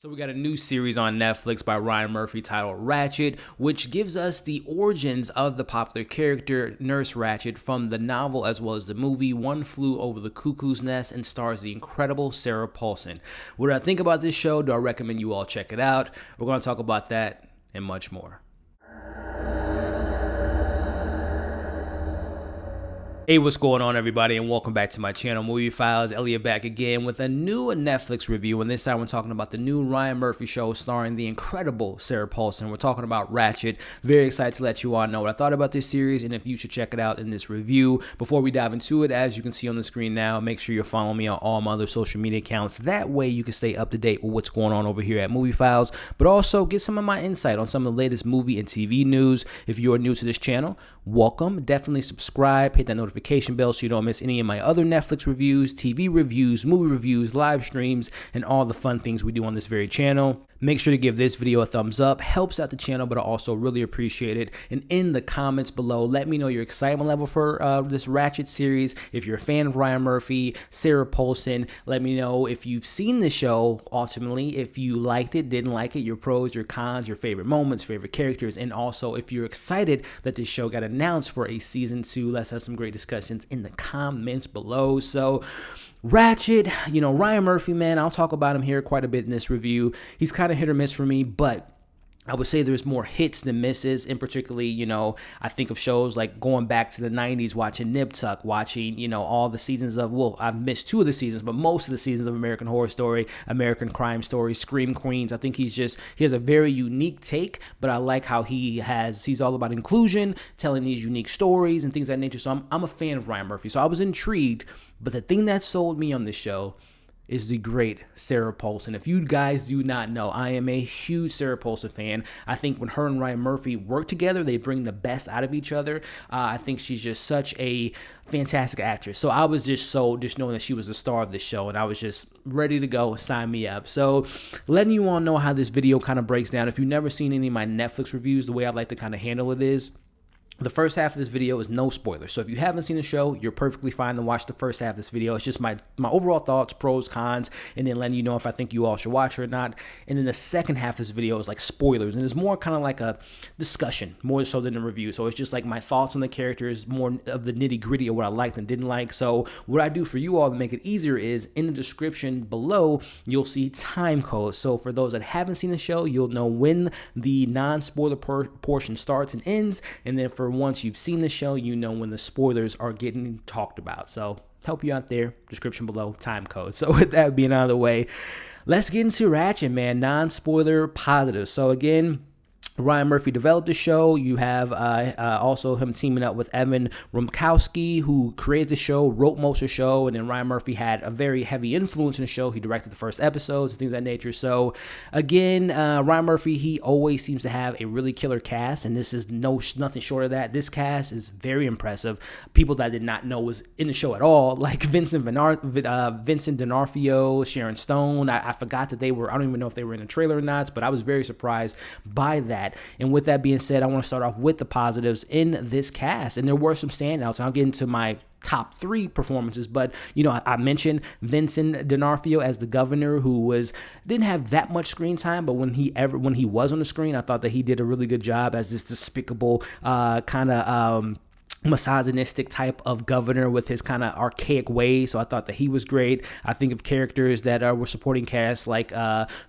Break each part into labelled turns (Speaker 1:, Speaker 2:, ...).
Speaker 1: So we got a new series on Netflix by Ryan Murphy titled Ratched, which gives us the origins of the popular character Nurse Ratched from the novel as well as the movie One Flew Over the Cuckoo's Nest, and stars the incredible Sarah Paulson. What do I think about this show? Do I recommend you all check it out? We're going to talk about that and much more. Hey, what's going on, everybody, and welcome back to my channel, Movie Files. Elliot back again with a new Netflix review, and this time we're talking about the new Ryan Murphy show starring the incredible Sarah Paulson. We're talking about Ratched. Very excited to let you all know what I thought about this series and if you should check it out in this review. Before we dive into it, as you can see on the screen now, make sure you're following me on all my other social media accounts. That way you can stay up to date with what's going on over here at Movie Files, but also get some of my insight on some of the latest movie and TV news. If you are new to this channel, welcome. Definitely subscribe, hit that notification bell so you don't miss any of my other Netflix reviews, TV reviews, movie reviews, live streams, and all the fun things we do on this very channel. Make sure to give this video a thumbs up. Helps out the channel, but I also really appreciate it. And in the comments below, let me know your excitement level for this Ratched series. If you're a fan of Ryan Murphy, Sarah Paulson, let me know if you've seen the show, ultimately, if you liked it, didn't like it, your pros, your cons, your favorite moments, favorite characters, and also if you're excited that this show got announced for a season 2. Let's have some great discussions in the comments below. So Ratched, Ryan Murphy, man, I'll talk about him here quite a bit in this review. He's kind of hit or miss for me, but I would say there's more hits than misses. In particularly, I think of shows like going back to the 90s, watching Nip Tuck, watching, all the seasons of, well, I've missed 2 of the seasons, but most of the seasons of American Horror Story, American Crime Story, Scream Queens. I think he has a very unique take, but I like how he's all about inclusion, telling these unique stories and things of that nature. So I'm a fan of Ryan Murphy. So I was intrigued, but the thing that sold me on this show is the great Sarah Paulson. If you guys do not know, I am a huge Sarah Paulson fan. I think when her and Ryan Murphy work together, they bring the best out of each other. I think she's just such a fantastic actress. So I was just knowing that she was the star of this show, and I was just ready to go. Sign me up. So letting you all know how this video kind of breaks down. If you've never seen any of my Netflix reviews, the way I like to kind of handle it is, the first half of this video is no spoilers. So if you haven't seen the show, you're perfectly fine to watch the first half of this video. It's just my overall thoughts, pros, cons, and then letting you know if I think you all should watch it or not. And then the second half of this video is like spoilers, and it's more kind of like a discussion, more so than a review. So it's just like my thoughts on the characters, more of the nitty gritty of what I liked and didn't like. So what I do for you all to make it easier is in the description below, you'll see time codes. So for those that haven't seen the show, you'll know when the non-spoiler portion starts and ends. And then for once you've seen the show, you know when the spoilers are getting talked about. So help you out there, description below, time code. So with that being out of the way, let's get into Ratched, man. Non-spoiler positive. So again, Ryan Murphy developed the show. You have also him teaming up with Evan Romansky, who created the show, wrote most of the show, and then Ryan Murphy had a very heavy influence in the show. He directed the first episodes and things of that nature. So again, Ryan Murphy, he always seems to have a really killer cast, and this is nothing short of that. This cast is very impressive. People that I did not know was in the show at all, like Vincent D'Onofrio, Sharon Stone. I forgot that they were, I don't even know if they were in the trailer or not, but I was very surprised by that. And with that being said, I want to start off with the positives in this cast. And there were some standouts. And I'll get into my top 3 performances, but I mentioned Vincent D'Onofrio as the governor, who didn't have that much screen time, but when he was on the screen, I thought that he did a really good job as this despicable kind of misogynistic type of governor with his kind of archaic ways. So I thought that he was great. I think of characters that were supporting cast like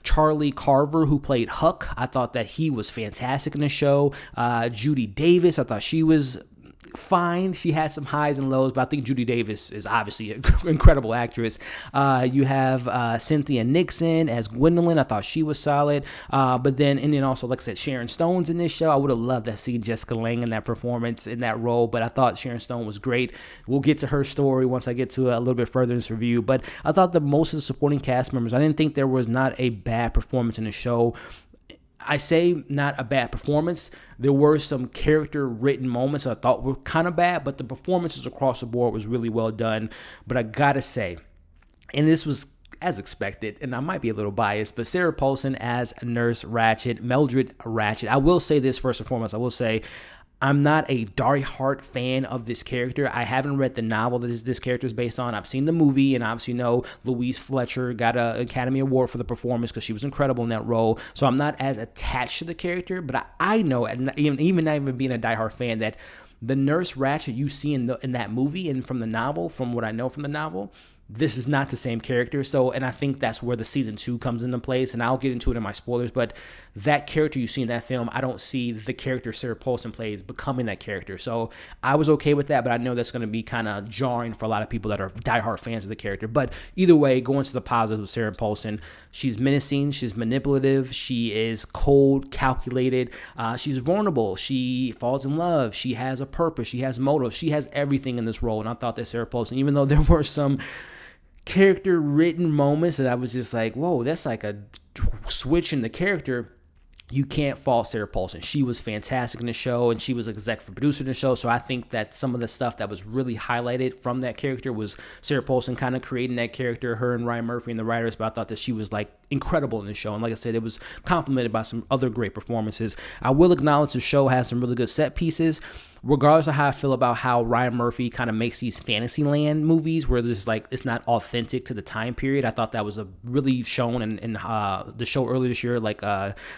Speaker 1: Charlie Carver, who played Huck. I thought that he was fantastic in the show. Judy Davis, I thought she was fine. She had some highs and lows, but I think Judy Davis is obviously an incredible actress. You have Cynthia Nixon as Gwendolyn. I thought she was solid. But then also, like I said, Sharon Stone's in this show. I would have loved to have seen Jessica Lange in that performance, in that role, but I thought Sharon Stone was great. We'll get to her story once I get to a little bit further in this review, but I thought that most of the supporting cast members, I didn't think there was not a bad performance in the show. I say not a bad performance. There were some character-written moments I thought were kind of bad, but the performances across the board was really well done. But I gotta say, and this was as expected, and I might be a little biased, but Sarah Paulson as Nurse Ratched, Mildred Ratched. I will say this first and foremost. I will say I'm not a die-hard fan of this character. I haven't read the novel that this character is based on. I've seen the movie, and obviously know Louise Fletcher got an Academy Award for the performance because she was incredible in that role. So I'm not as attached to the character, but I know, and even not even being a die-hard fan, that the Nurse Ratched you see in that movie and from the novel, from what I know from the novel, this is not the same character. So, and I think that's where the season 2 comes into place, and I'll get into it in my spoilers, but that character you see in that film, I don't see the character Sarah Paulson plays becoming that character. So I was okay with that, but I know that's going to be kind of jarring for a lot of people that are diehard fans of the character. But either way, going to the positives with Sarah Paulson, she's menacing, she's manipulative, she is cold, calculated, she's vulnerable, she falls in love, she has a purpose, she has motive, she has everything in this role. And I thought that Sarah Paulson, even though there were some character written moments that I was just like, whoa, that's like a switch in the character, you can't fault Sarah Paulson. She was fantastic in the show, and she was executive producer in the show. So I think that some of the stuff that was really highlighted from that character was Sarah Paulson kind of creating that character, her and Ryan Murphy and the writers. But I thought that she was like incredible in the show. And like I said, it was complemented by some other great performances. I will acknowledge the show has some really good set pieces. Regardless of how I feel about how Ryan Murphy kind of makes these Fantasyland movies where there's like it's not authentic to the time period, I thought that was a really shown in the show earlier this year, like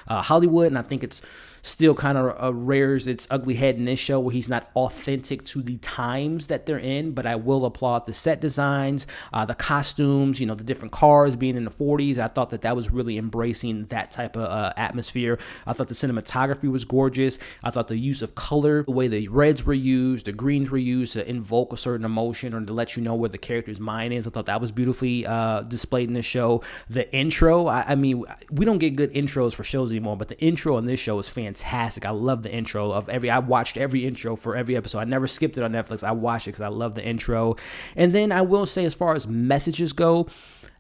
Speaker 1: Hollywood, and I think it's still kind of rears its ugly head in this show where he's not authentic to the times that they're in. But I will applaud the set designs, the costumes, the different cars being in the 40s. I thought that was really embracing that type of atmosphere. I thought the cinematography was gorgeous. I thought the use of color, the way the reds were used, the greens were used to invoke a certain emotion or to let you know where the character's mind is, I thought that was beautifully displayed in this show. The intro, I mean, we don't get good intros for shows anymore, but the intro in this show is fantastic. I love the intro I watched every intro for every episode. I never skipped it on Netflix. I watched it because I love the intro. And then I will say, as far as messages go,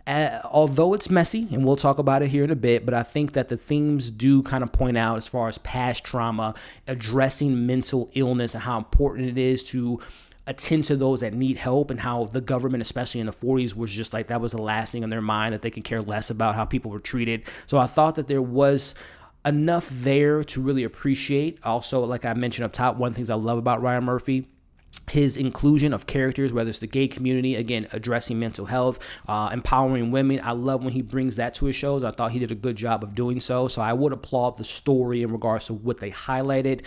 Speaker 1: although it's messy, and we'll talk about it here in a bit, but I think that the themes do kind of point out as far as past trauma, addressing mental illness, and how important it is to attend to those that need help, and how the government, especially in the 40s, was just like that was the last thing on their mind, that they could care less about how people were treated. So I thought that there was enough there to really appreciate. Also, like I mentioned up top, one of the things I love about Ryan Murphy, his inclusion of characters, whether it's the gay community, again, addressing mental health, empowering women. I love when he brings that to his shows. I thought he did a good job of doing so. So I would applaud the story in regards to what they highlighted.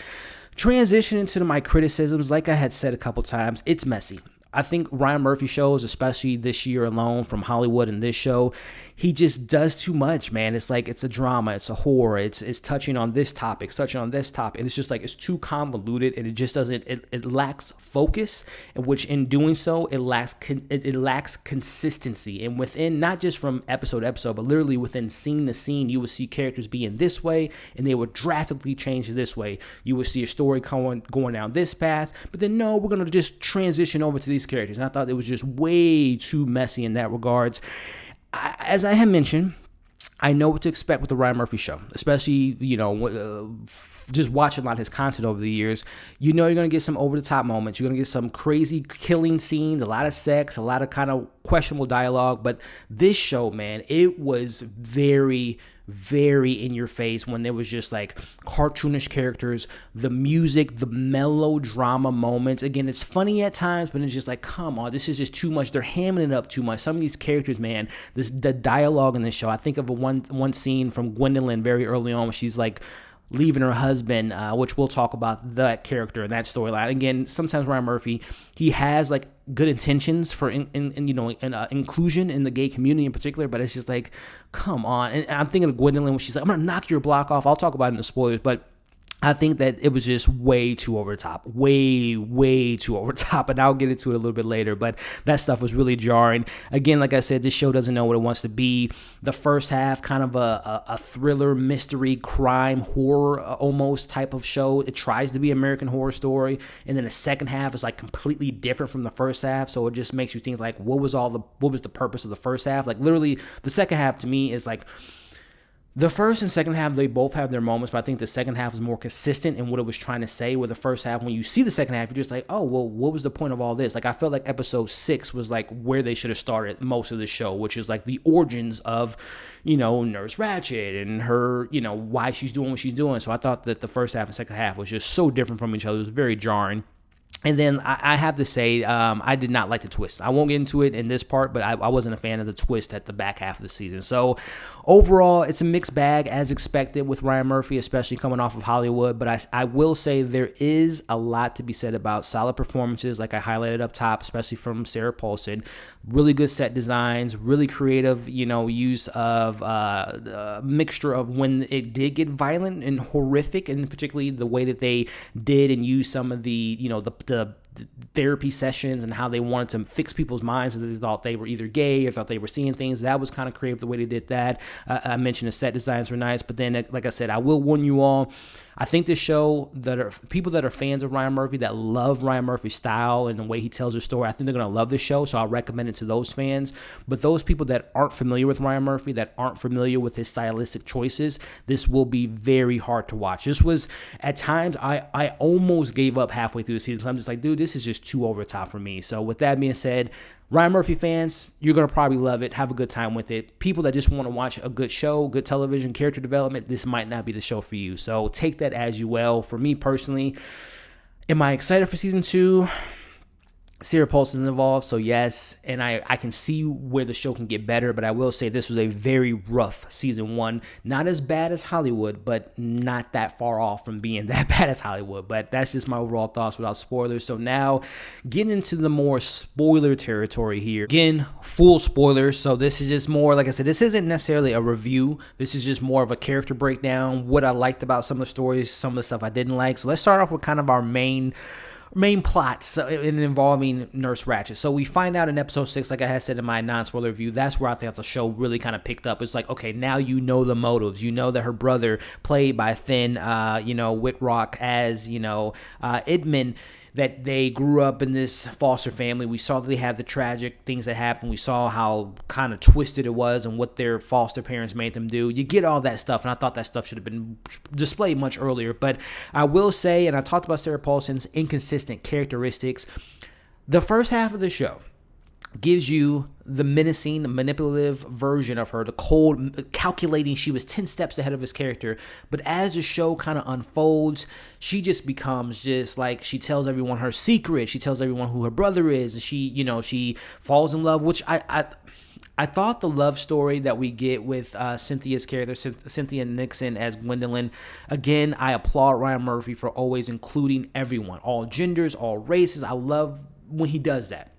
Speaker 1: Transitioning to my criticisms, like I had said a couple times, it's messy. I think Ryan Murphy shows, especially this year alone from Hollywood and this show, he just does too much, man. It's like it's a drama, it's a horror, it's touching on this topic, touching on this topic, and it's just like it's too convoluted, and it just doesn't. It lacks focus, and which in doing so, it lacks consistency. And within, not just from episode to episode, but literally within scene to scene, you will see characters being this way, and they would drastically change this way. You will see a story going down this path, but then no, we're gonna just transition over to these characters. And I thought it was just way too messy in that regards. As I had mentioned, I know what to expect with the Ryan Murphy show, especially, just watching a lot of his content over the years. You're going to get some over-the-top moments. You're going to get some crazy killing scenes, a lot of sex, a lot of kind of questionable dialogue. But this show, man, it was very, very in your face when there was just like cartoonish characters, the music, the melodrama moments. Again, it's funny at times, but it's just like, come on, this is just too much. They're hamming it up too much. Some of these characters, man, the dialogue in this show. I think of one scene from Gwendolyn very early on when she's like leaving her husband, which we'll talk about that character and that storyline. Again, sometimes Ryan Murphy, he has like good intentions for inclusion in the gay community in particular, but it's just like, come on. And I'm thinking of Gwendolyn when she's like, I'm gonna knock your block off. I'll talk about it in the spoilers, but I think that it was just way too over the top, way too over the top, and I'll get into it a little bit later, but that stuff was really jarring. Again, like I said, this show doesn't know what it wants to be. The first half, kind of a thriller, mystery, crime, horror almost type of show. It tries to be American Horror Story, and then the second half is like completely different from the first half, so it just makes you think like, what was the purpose of the first half? Like literally, the second half to me is like The first and second half, they both have their moments, but I think the second half is more consistent in what it was trying to say. Where the first half, when you see the second half, you're just like, oh, well, what was the point of all this? Like, I felt like episode 6 was like where they should have started most of the show, which is like the origins of, Nurse Ratched and her, why she's doing what she's doing. So I thought that the first half and second half was just so different from each other. It was very jarring. And then I have to say, I did not like the twist. I won't get into it in this part, but I wasn't a fan of the twist at the back half of the season. So overall, it's a mixed bag as expected with Ryan Murphy, especially coming off of Hollywood. But I will say there is a lot to be said about solid performances, like I highlighted up top, especially from Sarah Paulson. Really good set designs, really creative, use of a mixture of when it did get violent and horrific, and particularly the way that they did and used some of the, the therapy sessions and how they wanted to fix people's minds so that they thought they were either gay or thought they were seeing things. That was kind of creative the way they did that. I mentioned the set designs were nice, but then, like I said, I will warn you all, I think this show, that are people that are fans of Ryan Murphy, that love Ryan Murphy's style and the way he tells his story, I think they're going to love this show, so I'll recommend it to those fans. But those people that aren't familiar with Ryan Murphy, that aren't familiar with his stylistic choices, this will be very hard to watch. This was, at times, I almost gave up halfway through the season because I'm just like, dude, this is just too over the top for me. So with that being said, Ryan Murphy fans, you're going to probably love it. Have a good time with it. People that just want to watch a good show, good television, character development, this might not be the show for you. So take that as you will. For me personally, am I excited for season 2? Sarah Paulson's involved, so yes, and I can see where the show can get better, but I will say this was a very rough season 1. Not as bad as Hollywood, but not that far off from being that bad as Hollywood. But that's just my overall thoughts without spoilers. So now, getting into the more spoiler territory here. Again, full spoilers, so this is just more, like I said, this isn't necessarily a review. This is just more of a character breakdown, what I liked about some of the stories, some of the stuff I didn't like. So let's start off with kind of our main plots in involving Nurse Ratched. So we find out in episode 6, like I had said in my non-spoiler review, that's where I think the show really kind of picked up. It's like, okay, now you know the motives. You know that her brother, played by Finn, Whitrock as, Idman, that they grew up in this foster family. We saw that they had the tragic things that happened. We saw how kind of twisted it was and what their foster parents made them do. You get all that stuff, and I thought that stuff should have been displayed much earlier. But I will say, and I talked about Sarah Paulson's inconsistent characteristics, the first half of the show gives you the menacing, manipulative version of her, the cold, calculating. She was 10 steps ahead of his character. But as the show kind of unfolds, she just becomes just like, she tells everyone her secret. She tells everyone who her brother is. She falls in love, which I thought the love story that we get with Cynthia's character, Cynthia Nixon as Gwendolyn, again, I applaud Ryan Murphy for always including everyone, all genders, all races. I love when he does that.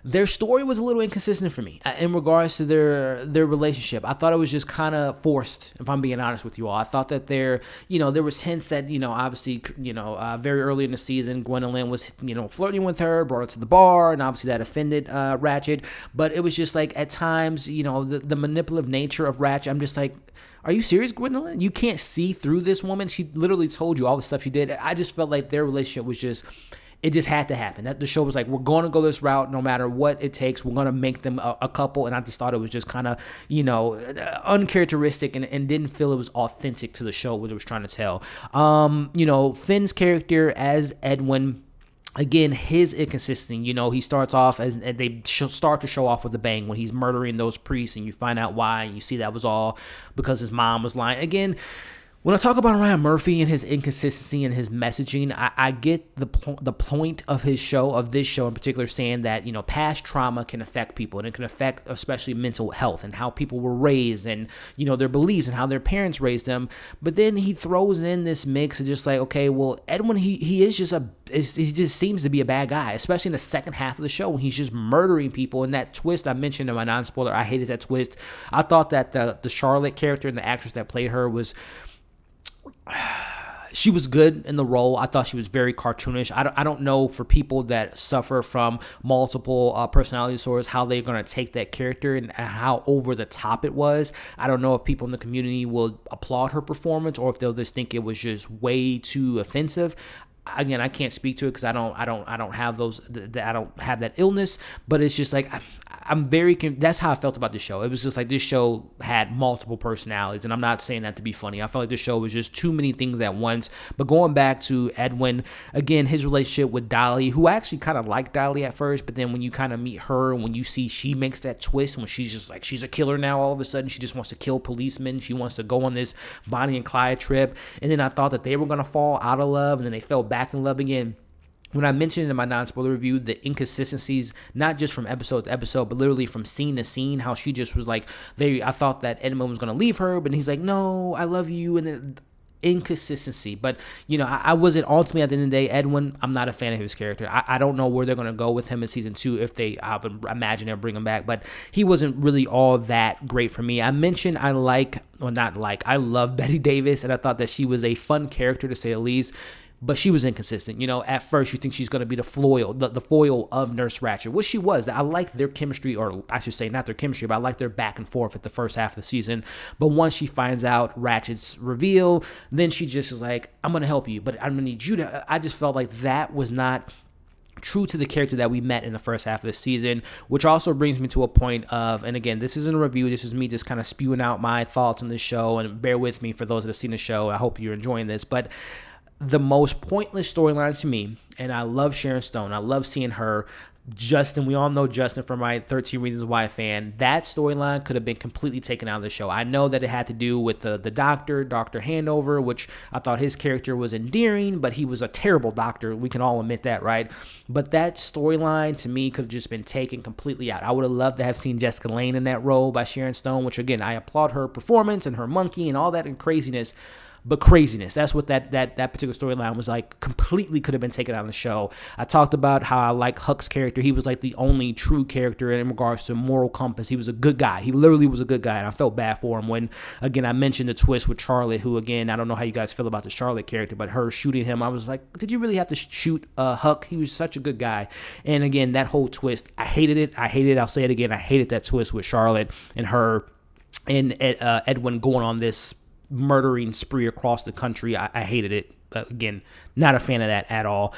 Speaker 1: Their story was a little inconsistent for me in regards to their relationship. I thought it was just kind of forced, if I'm being honest with you all. I thought that there was hints that, obviously, very early in the season, Gwendolyn was, flirting with her, brought her to the bar, and obviously that offended Ratched. But it was just like, at times, the manipulative nature of Ratched, I'm just like, are you serious, Gwendolyn? You can't see through this woman? She literally told you all the stuff she did. I just felt like their relationship was just... It just had to happen. That the show was like, we're going to go this route no matter what it takes. We're going to make them a couple. And I just thought it was just kind of, uncharacteristic and didn't feel it was authentic to the show, what it was trying to tell. Finn's character as Edwin, again, his inconsistency. He starts off as they start to show off with a bang when he's murdering those priests, and you find out why. And you see that was all because his mom was lying. Again, when I talk about Ryan Murphy and his inconsistency and his messaging, I get the point of this show in particular, saying that, past trauma can affect people, and it can affect especially mental health and how people were raised and, their beliefs and how their parents raised them. But then he throws in this mix of just like, okay, well, Edwin, he just seems to be a bad guy, especially in the second half of the show when he's just murdering people. And that twist I mentioned in my non-spoiler, I hated that twist. I thought that the Charlotte character and the actress that played her was... She was good in the role. I thought she was very cartoonish. I don't know, for people that suffer from multiple personality disorders, how they're going to take that character and how over the top it was. I don't know if people in the community will applaud her performance or if they'll just think it was just way too offensive. Again, I can't speak to it because I don't have those. I don't have that illness. But it's just like I'm very. That's how I felt about this show. It was just like this show had multiple personalities, and I'm not saying that to be funny. I felt like this show was just too many things at once. But going back to Edwin, again, his relationship with Dolly, who I actually kind of liked Dolly at first, but then when you kind of meet her, and when you see she makes that twist, when she's just like she's a killer now, all of a sudden she just wants to kill policemen. She wants to go on this Bonnie and Clyde trip, and then I thought that they were gonna fall out of love, and then they fell back in love again. When I mentioned in my non-spoiler review the inconsistencies, not just from episode to episode, but literally from scene to scene, how she just was like, I thought that Edmund was going to leave her, but he's like, no, I love you, and then inconsistency. But, I wasn't ultimately, at the end of the day, Edwin, I'm not a fan of his character. I don't know where they're going to go with him in season 2 if I would imagine they'll bring him back, but he wasn't really all that great for me. I mentioned I love Bette Davis, and I thought that she was a fun character to say the least. But she was inconsistent. At first you think she's going to be the foil of Nurse Ratched, which she was. I like their chemistry, or I should say not their chemistry, but I like their back and forth at the first half of the season. But once she finds out Ratched's reveal, then she just is like, I'm going to help you, but I'm going to need you to. I just felt like that was not true to the character that we met in the first half of the season, which also brings me to a point of, and again, this isn't a review, this is me just kind of spewing out my thoughts on this show, and bear with me for those that have seen the show. I hope you're enjoying this, but the most pointless storyline to me, and I love Sharon Stone, I love seeing her, Justin, we all know Justin from my 13 Reasons Why fan. That storyline could have been completely taken out of the show. I know that it had to do with the Dr. Handover, which I thought his character was endearing, but he was a terrible doctor. We can all admit that, right? But that storyline to me could have just been taken completely out. I would have loved to have seen Jessica Lange in that role by Sharon Stone, which again, I applaud her performance and her monkey and all that and craziness. But craziness, that's what that particular storyline was like. Completely could have been taken out of the show. I talked about how I like Huck's character. He was like the only true character in regards to moral compass. He was a good guy. He literally was a good guy, and I felt bad for him when, again, I mentioned the twist with Charlotte, who, again, I don't know how you guys feel about the Charlotte character, but her shooting him, I was like, did you really have to shoot Huck? He was such a good guy. And again, that whole twist, I hated it. I'll say it again. I hated that twist with Charlotte and her and Edwin going on this murdering spree across the country. I hated it. Again, not a fan of that at all.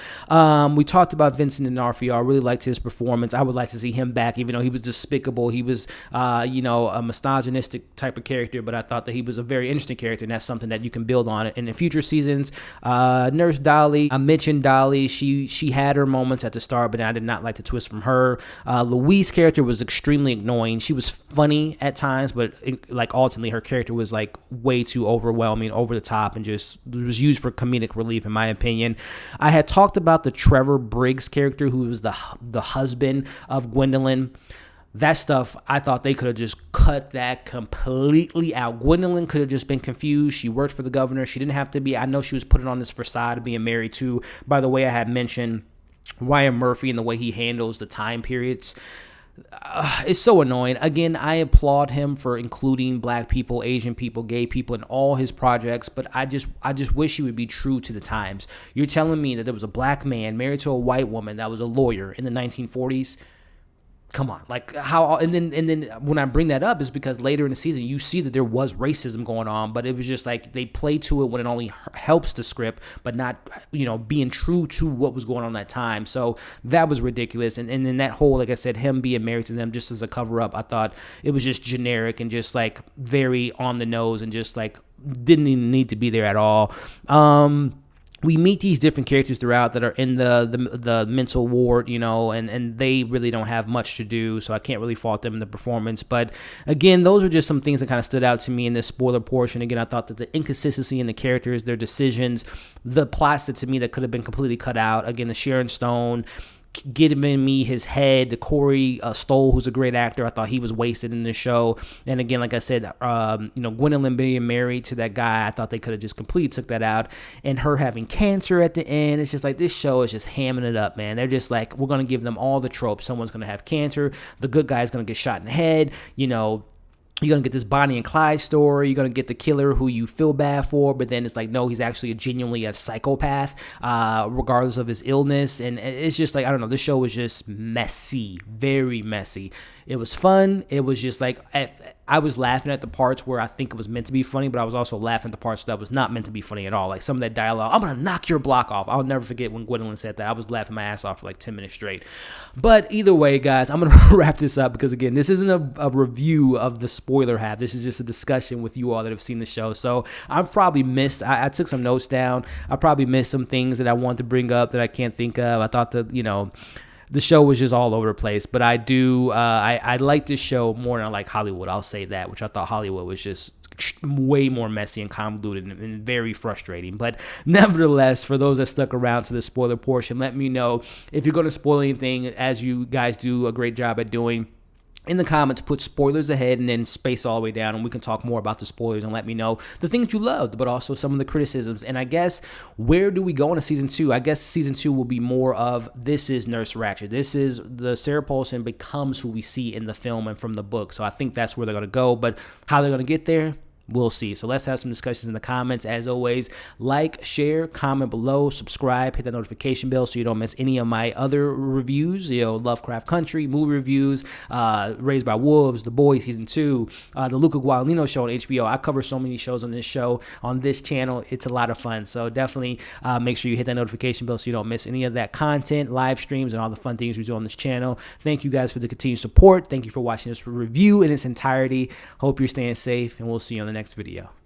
Speaker 1: We talked about Vincent D'Onofrio. I really liked his performance. I would like to see him back, even though he was despicable. He was, a misogynistic type of character, but I thought that he was a very interesting character, and that's something that you can build on in the future seasons. Nurse Dolly, I mentioned Dolly. She had her moments at the start, but I did not like the twist from her. Louise's character was extremely annoying. She was funny at times, but ultimately her character was like way too overwhelming, over the top, and just was used for comedic relief, in my opinion. I had talked about the Trevor Briggs character, who was the husband of Gwendolyn. That stuff, I thought they could have just cut that completely out. Gwendolyn could have just been confused. She worked for the governor. She didn't have to be. I know she was putting on this facade of being married to. By the way, I had mentioned Ryan Murphy and the way he handles the time periods. It's so annoying. Again, I applaud him for including black people, Asian people, gay people in all his projects, but I just wish he would be true to the times. You're telling me that there was a black man married to a white woman that was a lawyer in the 1940s? Come on, how? And then when I bring that up is because later in the season you see that there was racism going on, but it was just like they play to it when it only helps the script, but not being true to what was going on at that time. So that was ridiculous. And then that whole, like I said, him being married to them just as a cover up, I thought it was just generic and just like very on the nose and just like didn't even need to be there at all. We meet these different characters throughout that are in the mental ward, and they really don't have much to do, so I can't really fault them in the performance. But again, those are just some things that kind of stood out to me in this spoiler portion. Again, I thought that the inconsistency in the characters, their decisions, the plots that to me that could have been completely cut out. Again, the Sharon Stone giving me his head, the Corey Stoll, who's a great actor. I thought he was wasted in the show. And again, like I said, Gwendolyn being married to that guy, I thought they could have just completely took that out. And her having cancer at the end, it's just like this show is just hamming it up, man. They're just like, we're going to give them all the tropes. Someone's going to have cancer. The good guy's going to get shot in the head. You're going to get this Bonnie and Clyde story. You're going to get the killer who you feel bad for, but then it's like, no, he's actually genuinely a psychopath, regardless of his illness. And it's just like, I don't know, this show was just messy, very messy. It was fun. It was just like, I I was laughing at the parts where I think it was meant to be funny, but I was also laughing at the parts that was not meant to be funny at all. Like some of that dialogue, I'm going to knock your block off. I'll never forget when Gwendolyn said that. I was laughing my ass off for like 10 minutes straight. But either way, guys, I'm going to wrap this up because, again, this isn't a review of the spoiler half. This is just a discussion with you all that have seen the show. So I've probably missed, I took some notes down. I probably missed some things that I wanted to bring up that I can't think of. I thought that, the show was just all over the place, but I like this show more than I like Hollywood. I'll say that, which I thought Hollywood was just way more messy and convoluted and very frustrating. But nevertheless, for those that stuck around to the spoiler portion, let me know if you're going to spoil anything, as you guys do a great job at doing. In the comments, put spoilers ahead and then space all the way down, and we can talk more about the spoilers and let me know the things you loved, but also some of the criticisms. And I guess, where do we go into season 2? I guess season 2 will be more of, this is Nurse Ratched. This is the Sarah Paulson becomes who we see in the film and from the book. So I think that's where they're going to go, but how they're going to get there, we'll see. So let's have some discussions in the comments. As always, like, share, comment below, subscribe, hit that notification bell so you don't miss any of my other reviews. Lovecraft Country, movie reviews, Raised by Wolves, The Boys Season 2, the Luca Guadagnino show on HBO. I cover so many shows on this channel. It's a lot of fun. So definitely make sure you hit that notification bell so you don't miss any of that content, live streams, and all the fun things we do on this channel. Thank you guys for the continued support. Thank you for watching this review in its entirety. Hope you're staying safe, and we'll see you on the next video.